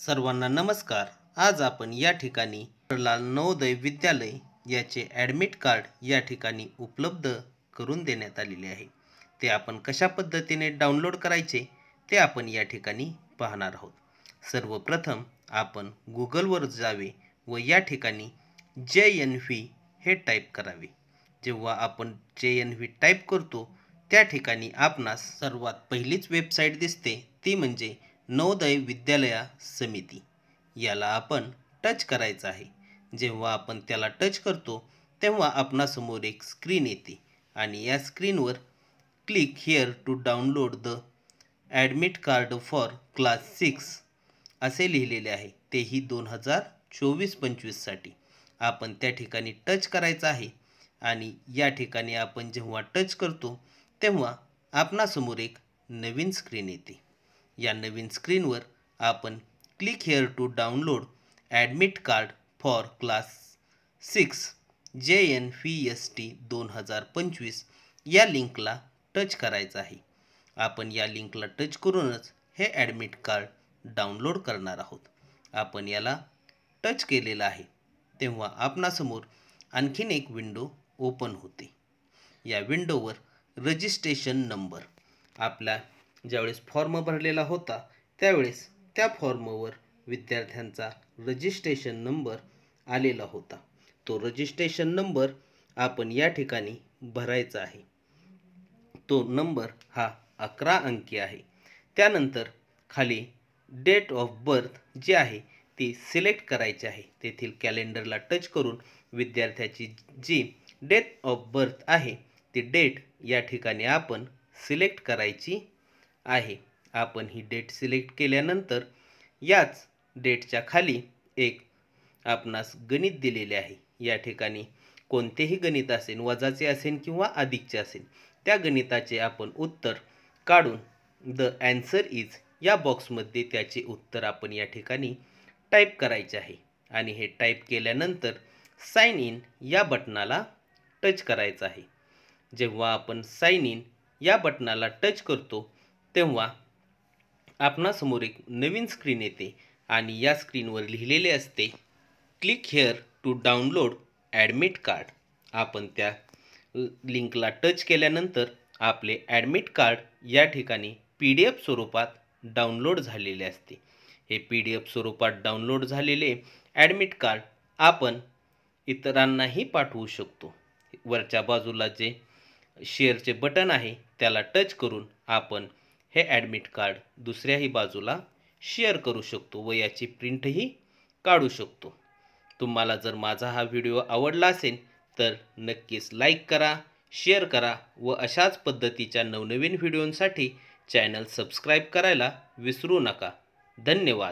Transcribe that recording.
सर्वांना नमस्कार। आज आपण या ठिकाणी जवाहरलाल नवोदय विद्यालय याचे ॲडमिट कार्ड या ठिकाणी उपलब्ध करून देण्यात आलेले आहे। ते आपण कशा पद्धतीने डाउनलोड करायचे ते आपण या ठिकाणी पाहणार आहोत। सर्वप्रथम आपण गुगलवर जावे व या ठिकाणी JNV हे टाईप करावे। जेव्हा आपण JNV टाईप करतो त्या ठिकाणी आपणास सर्वात पहिलीच वेबसाईट दिसते, ती म्हणजे नवोदय विद्यालया समिती। याला आपण टच करायचं आहे। जेव्हा आपण त्याला टच करतो तेव्हा आपणासमोर एक स्क्रीन येते आणि या स्क्रीनवर click here to download the admit card for class 6 असे लिहिलेले आहे। तेही 2024-25 साठी आपण त्या ठिकाणी टच करायचं आहे आणि या ठिकाणी आपण जेव्हा टच करतो तेव्हा आपणासमोर एक नवीन स्क्रीन येते। या नवीन स्क्रीनवर आपण click here to download admit card for class 6 JNVST 2025 या लिंकला टच करायचं आहे। आपण या लिंकला टच करूनच हे ॲडमिट कार्ड डाउनलोड करणार आहोत। आपण याला टच केलेलं आहे तेव्हा आपणासमोर आणखीन एक विंडो ओपन होते। या विंडोवर रजिस्ट्रेशन नंबर, आपला ज्यावेळेस फॉर्म भरलेला होता त्यावेळेस त्या फॉर्मवर विद्यार्थ्यांचा रजिस्ट्रेशन नंबर आलेला होता। तो रजिस्ट्रेशन नंबर आपण या ठिकाणी भरायचा आहे। तो नंबर हा 11 अंकी आहे। त्यानंतर खाली डेट ऑफ बर्थ जी आहे ती सिलेक्ट करायची आहे। तेथील कॅलेंडरला टच करून विद्यार्थ्याची जी डेट ऑफ बर्थ आहे ती डेट या ठिकाणी आपण सिलेक्ट करायची आहे। आपण ही डेट सिलेक्ट केल्यानंतर याच डेटच्या खाली एक आपणास गणित दिलेले आहे। या ठिकाणी कोणतेही गणित असेल, वजाचे असेल किंवा अधिकचे असेल, त्या गणिताचे आपण उत्तर काढून द ॲन्सर इज या बॉक्समध्ये त्याचे उत्तर आपण या ठिकाणी टाईप करायचे आहे आणि हे टाईप केल्यानंतर साइन इन या बटनाला टच करायचं आहे। जेव्हा आपण साइन इन या बटनाला टच करतो तेव्हा आपणासमोर एक नवीन स्क्रीन येते आणि या स्क्रीनवर लिहिलेले असते click here to download admit card. आपण त्या लिंकला टच केल्यानंतर आपले ॲडमिट कार्ड या ठिकाणी PDF स्वरूपात डाउनलोड झालेले असते। हे PDF स्वरूपात डाउनलोड झालेले ॲडमिट कार्ड आपण इतरांनाही पाठवू शकतो। वरच्या बाजूला जे शेअरचे बटन आहे त्याला टच करून आपण हे ॲडमिट कार्ड दुसऱ्याही बाजूला शेअर करू शकतो व याची प्रिंटही काढू शकतो। तुम्हाला जर माझा हा व्हिडिओ आवडला असेल तर नक्कीच लाईक करा, शेअर करा व अशाच पद्धतीच्या नवनवीन व्हिडिओंसाठी चॅनल सबस्क्राईब करायला विसरू नका। धन्यवाद।